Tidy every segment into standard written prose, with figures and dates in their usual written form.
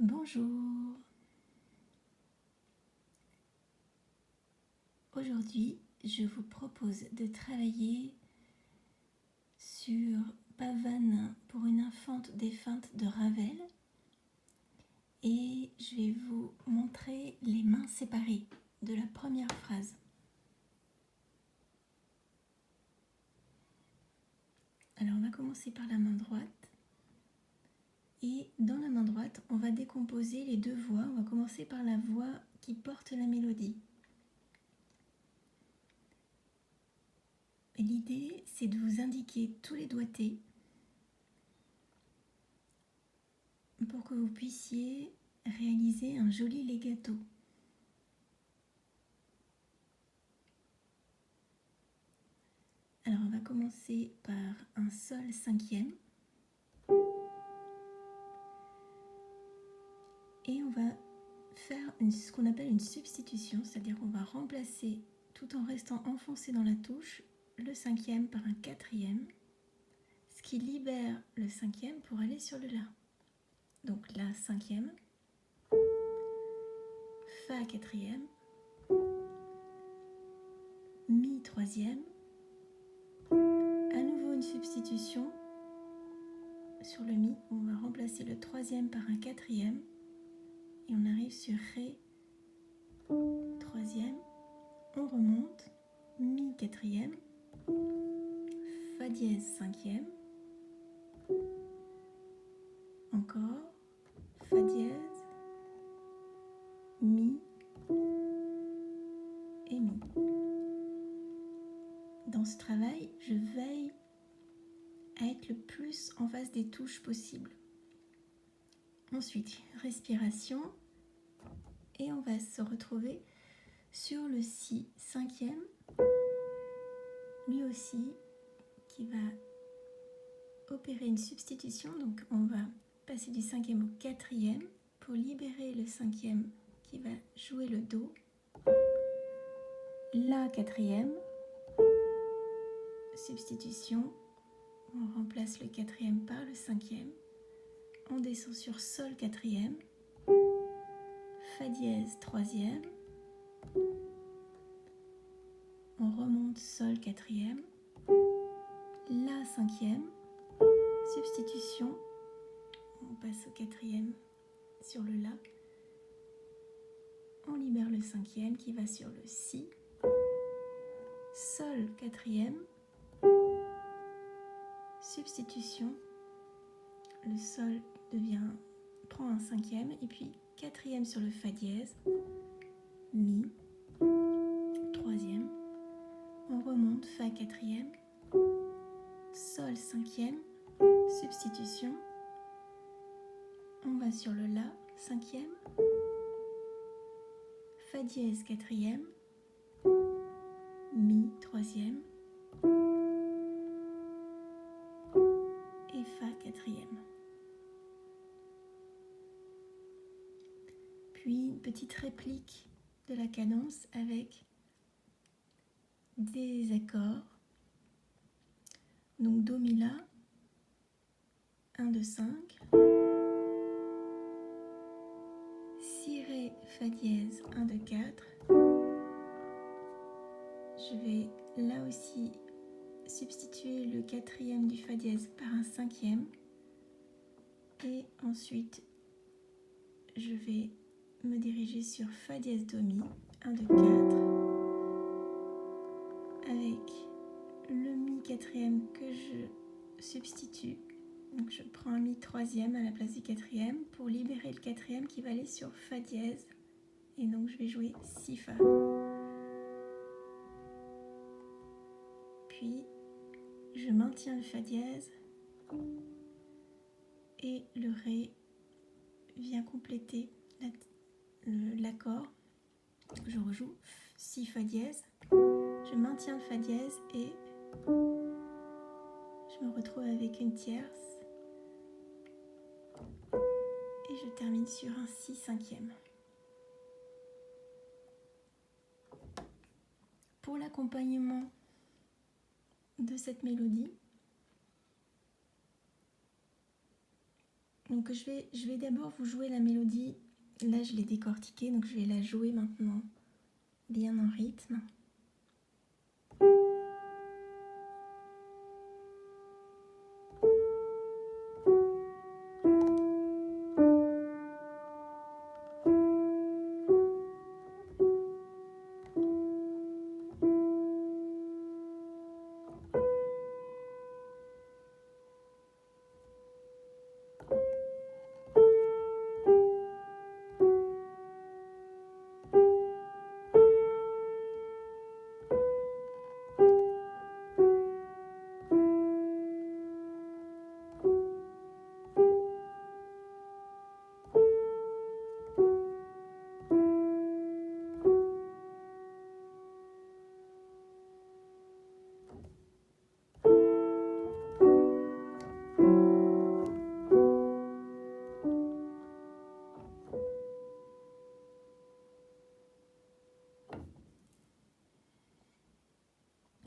Bonjour. Aujourd'hui, je vous propose de travailler sur Pavane pour une infante défunte de Ravel et je vais vous montrer les mains séparées de la première phrase. Alors on va commencer par la main droite et dans la main droite, on va décomposer les deux voix. On va commencer par la voix qui porte la mélodie. L'idée, c'est de vous indiquer tous les doigtés pour que vous puissiez réaliser un joli legato. Alors on va commencer par un sol cinquième et on va faire ce qu'on appelle une substitution, c'est-à-dire qu'on va remplacer, tout en restant enfoncé dans la touche, le cinquième par un quatrième, ce qui libère le cinquième pour aller sur le La. Donc La cinquième, Fa quatrième, Mi troisième, à nouveau une substitution sur le Mi, on va remplacer le troisième par un quatrième et on arrive sur Ré troisième, on remonte, Mi quatrième, Fa dièse cinquième, encore, Fa dièse, Mi et Mi. Dans ce travail, je veille à être le plus en face des touches possible. Ensuite, respiration et on va se retrouver sur le Si cinquième, lui aussi qui va opérer une substitution. Donc on va passer du cinquième au quatrième pour libérer le cinquième qui va jouer le Do. La quatrième, substitution, on remplace le quatrième par le cinquième, on descend sur Sol quatrième, Fa dièse troisième, on remonte Sol quatrième, La cinquième, substitution, on passe au quatrième sur le La, on libère le cinquième qui va sur le Si, Sol quatrième, substitution, le Sol prend un cinquième et puis quatrième sur le Fa dièse, Mi, troisième, on remonte Fa quatrième, Sol cinquième, substitution, on va sur le La cinquième, Fa dièse quatrième, Mi troisième et Fa quatrième. Puis une petite réplique de la cadence avec des accords. Donc Do, Mi, La, 1, 2, 5. Si, Ré, Fa dièse, 1, 2, 4. Je vais là aussi substituer le quatrième du Fa dièse par un cinquième. Et ensuite, je vais me diriger sur Fa dièse, Do, Mi, 1, 2, 4. Avec le Mi quatrième que je substitue. Donc je prends un Mi troisième à la place du quatrième pour libérer le quatrième qui va aller sur Fa dièse. Et donc je vais jouer Si Fa. Puis je maintiens le Fa dièse et le Ré vient compléter l'accord. Je rejoue Si Fa dièse, je maintiens le Fa dièse et je me retrouve avec une tierce et je termine sur un Si cinquième. Pour l'accompagnement de cette mélodie, Donc je vais d'abord vous jouer la mélodie. Là je l'ai décortiquée, donc je vais la jouer maintenant bien en rythme.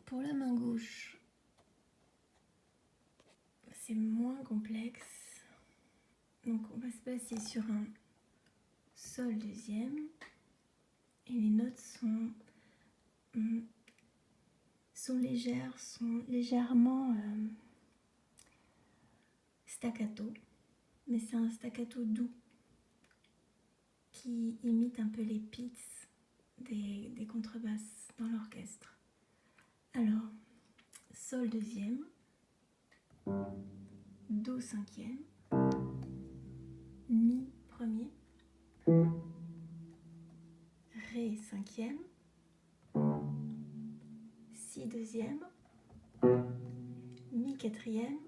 Pour la main gauche, c'est moins complexe. Donc on va se passer sur un sol deuxième et les notes sont légèrement staccato, mais c'est un staccato doux qui imite un peu les pits des contrebasses dans l'orchestre. Alors, sol deuxième, do cinquième, mi premier, ré cinquième, si deuxième, mi quatrième,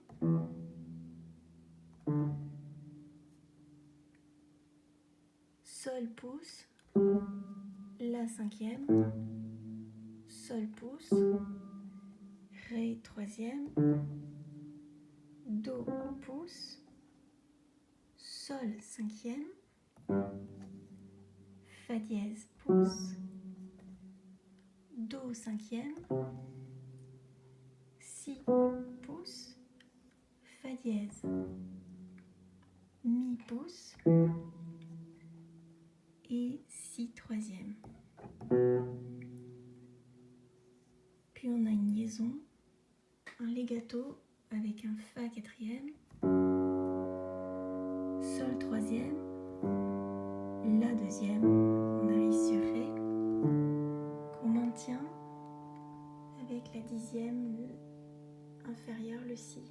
sol pouce, la cinquième, sol pouce, ré troisième, do pouce, sol cinquième, fa dièse pouce, do cinquième, si pouce, fa dièse, mi pouce et si troisième. Puis on a une liaison, un legato avec un fa quatrième, sol troisième, la deuxième, on arrive sur ré, qu'on maintient avec la dixième inférieure, le si.